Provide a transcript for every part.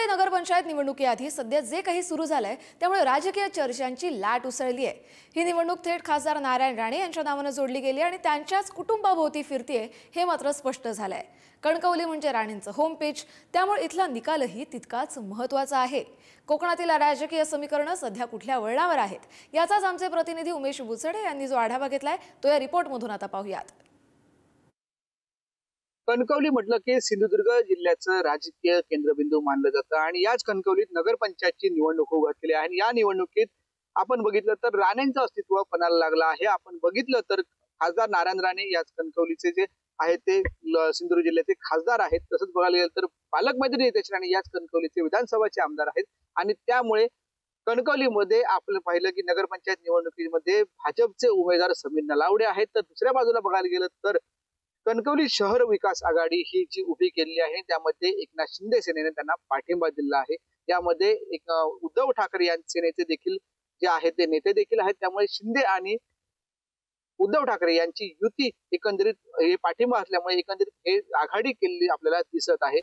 कणकवली नगरपंचायत निवडणुकीआधी सध्या जे काही सुरू झालंय त्यामुळे राजकीय चर्चांची लाट उसळली आहे। ही निवडणूक थेट खासदार नारायण राणे यांच्या नावाने जोडली गेली आणि त्यांच्याच कुटुंबाभोवती फिरतेय हे मात्र स्पष्ट झालंय। कणकवली म्हणजे राणेंचं होम पेज, त्यामुळे इथला निकालही तितकाच महत्त्वाचा आहे। कोकणातील राजकीय समीकरणं सध्या कुठल्या वळणावर आहेत याचाच आमचे प्रतिनिधी उमेश बुचडे यांनी जो आढावा घेतलाय तो या रिपोर्टमधून आता पाहूयात। कणकवली म्हटलं की सिंधुदुर्ग जिल्ह्याचं राजकीय केंद्रबिंदू मानलं जातं आणि याच कणकवलीत नगरपंचायतची निवडणूक होऊ घातलेली आहे आणि या निवडणुकीत आपण बघितलं तर राणेंचं अस्तित्व पणाला लागलं आहे। आपण बघितलं तर खासदार नारायण राणे याच कणकवलीचे जे आहेत ते सिंधुदुर्ग जिल्ह्याचे खासदार आहेत। तसंच बघायला गेलं तर पालकमंत्री नितेश राणे याच कणकवलीचे विधानसभाचे आमदार आहेत आणि त्यामुळे कणकवलीमध्ये आपण पाहिलं की नगरपंचायत निवडणुकीमध्ये भाजपचे उमेदवार समीर नलावडे आहेत, तर दुसऱ्या बाजूला बघायला गेलं तर कणकवली शहर विकास आघाडी ही जी उभी केलेली आहे त्यामध्ये एकनाथ शिंदे सेनेने त्यांना पाठिंबा दिला आहे। यामध्ये एक उद्धव ठाकरे या सेनेचे देखील जे आहेत ते नेते देखील आहेत, त्यामुळे शिंदे आणि उद्धव ठाकरे यांची युती एकंदरीत हे पाठिंबा असल्यामुळे एकंदरीत हे आघाडी केलेली आपल्याला दिसत आहे।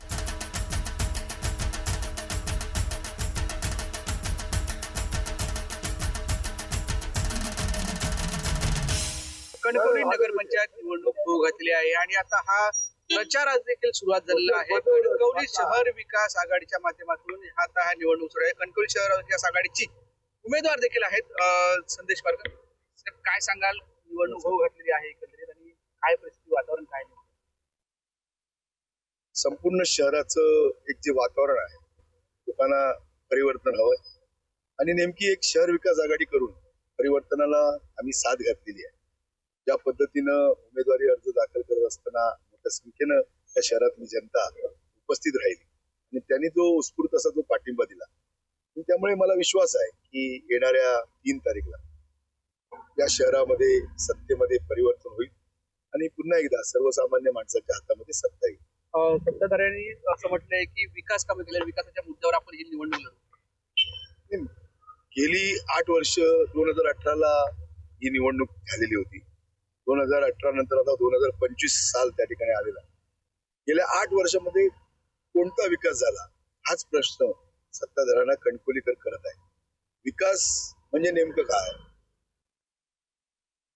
कणकवली नगरपंचायत निवडणूक होऊ घातली आहे आणि आता हा प्रचार देखील सुरुवात झालेला आहे। कणकवली शहर विकास आघाडीच्या माध्यमातून आता हा निवडणूक सुरू आहे। कणकवली शहर विकास आघाडीची उमेदवार देखील आहेत संदेश पारकर, काय सांगाल? निवडणूक होऊ घातलेली आहे एकंदरीत आणि काय परिस्थिती, वातावरण काय नाही? संपूर्ण शहराचं एक जे वातावरण आहे लोकांना परिवर्तन हवंय आणि नेमकी एक शहर विकास आघाडी करून परिवर्तनाला आम्ही साथ घातलेली आहे। ज्या पद्धतीनं उमेदवारी अर्ज दाखल करत असताना मोठ्या संख्येनं त्या शहरातली जनता उपस्थित राहिली आणि त्यांनी जो उत्स्फूर्त असा जो पाठिंबा दिला, त्यामुळे मला विश्वास आहे की येणाऱ्या 3 तारीखला या शहरामध्ये सत्तेमध्ये परिवर्तन होईल आणि पुन्हा एकदा सर्वसामान्य माणसाच्या हातामध्ये सत्ता येईल। सत्ताधाऱ्यांनी असं म्हटलंय की विकास कामे केल्या, विकासाच्या मुद्द्यावर आपण ही निवडणूक लढवू। गेली 8 वर्ष 2018ला ही निवडणूक झालेली होती। 2018 नंतर आता 2025 साल त्या ठिकाणी आलेला। गेल्या 8 वर्षामध्ये कोणता विकास झाला हाच प्रश्न सत्ताधाऱ्यांना कणकवलीकर करत आहे। विकास म्हणजे नेमकं काय?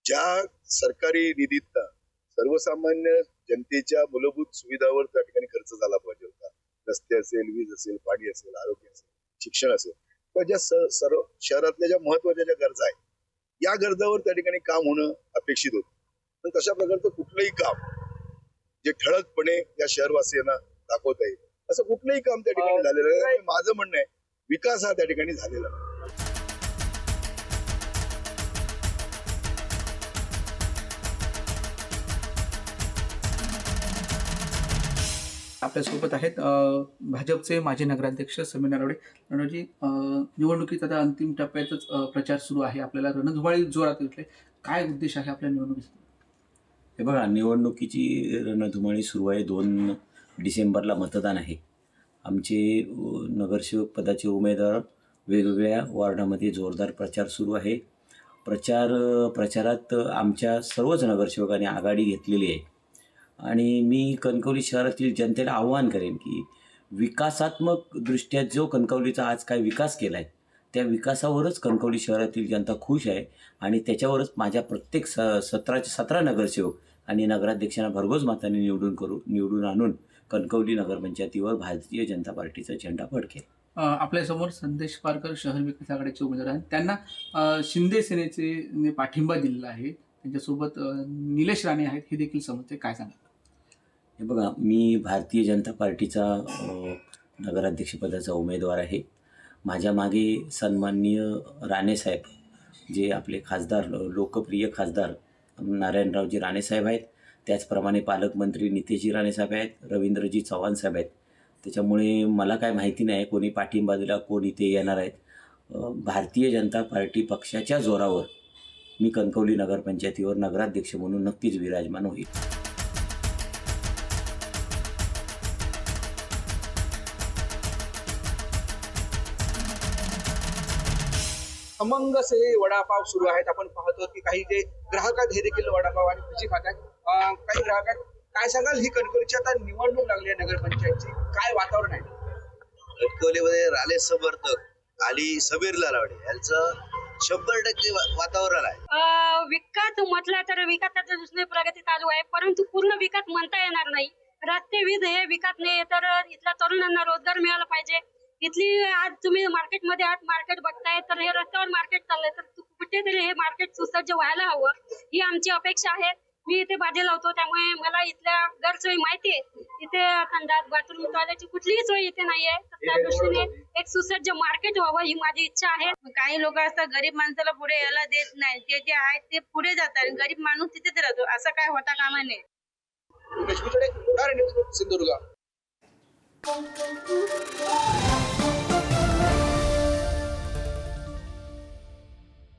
ज्या सरकारी निधीत सर्वसामान्य जनतेच्या मूलभूत सुविधावर त्या ठिकाणी खर्च झाला पाहिजे होता, रस्ते असेल, वीज असेल, पाणी असेल, आरोग्य असेल, शिक्षण असेल, किंवा ज्या सर्व शहरातल्या ज्या महत्वाच्या ज्या गरजा आहेत या गरजावर त्या ठिकाणी काम होणं अपेक्षित होतं। पण तशा प्रकारचं कुठलंही काम जे ठळकपणे या शहरवासियांना दाखवता येईल असं कुठलंही काम त्या ठिकाणी झालेलं आहे। माझं म्हणणं आहे विकास हा त्या ठिकाणी झालेला नाही। आपल्यासोबत आहेत भाजपचे माजी नगराध्यक्ष समीर नलावडे। रणजी, निवडणुकीत आता अंतिम टप्प्यातच प्रचार सुरू आहे, आपल्याला रणधुमाळी जोरात उठले, काय उद्देश आहे आपल्या निवडणुकीचा? हे बघा, निवडणुकीची रणधुमाळी सुरू आहे। 2 डिसेंबरला मतदान आहे। आमचे नगरसेवक पदाचे उमेदवार वेगवेगळ्या वॉर्डामध्ये जोरदार प्रचार सुरू आहे। प्रचारात आमच्या सर्वच नगरसेवकांनी आघाडी घेतलेली आहे आणि मी कणकवली शहरातील जनतेला आवाहन करेन की विकासात्मक दृष्ट्या जो कणकवलीचा आज काय विकास केला आहे त्या विकासावरच कणकवली शहरातील जनता खुश आहे आणि त्याच्यावरच माझ्या प्रत्येक 17 नगरसेवक आणि नगराध्यक्षांना भरघोस मताने निवडून आणून कणकवली नगरपंचायतीवर भारतीय जनता पार्टीचा झेंडा फडकेल। आपल्यासमोर संदेश पारकर शहर विकास आघाडीचे उमेदवार आहेत, त्यांना शिंदे सेनेचे पाठिंबा दिलेला आहे, त्यांच्यासोबत निलेश राणे आहेत, हे देखील समजते, काय सांगा? हे बघा, मी भारतीय जनता पार्टीचा नगराध्यक्षपदाचा उमेदवार आहे। माझ्या मागे सन्माननीय राणेसाहेब जे आपले खासदार, लोकप्रिय खासदार नारायणरावजी राणेसाहेब आहेत, त्याचप्रमाणे पालकमंत्री नितेशजी राणेसाहेब आहेत, रवींद्रजी चव्हाण साहेब आहेत। त्याच्यामुळे मला काय माहिती नाही कोणी पाठिंबा दिला, कोण इथे येणार आहेत। भारतीय जनता पार्टी पक्षाच्या जोरावर मी कणकवली नगरपंचायतीवर नगराध्यक्ष म्हणून नक्कीच विराजमान होईल। खमंग असे वडापाव सुरू आहेत। आपण पाहतो की काही जे ग्राहक आहेत हे देखील वडापाव आणि भजी खातात। काही ग्राहक आहेत, काय सांगाल? ही कणकवलीची आता निवडणूक लागली आहे नगरपंचायतची, काय वातावरण आहे? कणकवलीमध्ये राणे समर्थक आणि समीर लालावडे यांचं 100% वातावरण आहे. विकास म्हटलं तर विकासाच्या दृष्टीने प्रगती चालू आहे, परंतु पूर्ण विकास म्हणता येणार नाही. रस्ते वीज हे विकास नाही, तर इथल्या तरुणांना रोजगार मिळाला पाहिजे. इथली आज तुम्ही मार्केटमध्ये आज मार्केट बघताय, तर हे रस्त्यावर मार्केट चाललंय, तर कुठेतरी हे मार्केट सुसज्ज व्हायला हवं, ही आमची अपेक्षा आहे. मी इथे भाजी लावतो, त्यामुळे मला इथल्या गैरसोयी माहिती आहे. इथे संडास बाथरूम टॉयलेटची कुठलीही सोय इथे नाहीये, तर त्या दृष्टीने एक सुसज्ज मार्केट व्हावं ही माझी इच्छा आहे. काही लोक असतात गरीब माणसाला पुढे यायला देत नाही, ते जे आहेत ते पुढे जातात, गरीब माणूस तिथेच राहतो. असं काय होता कामा नये. सिंधुदुर्ग.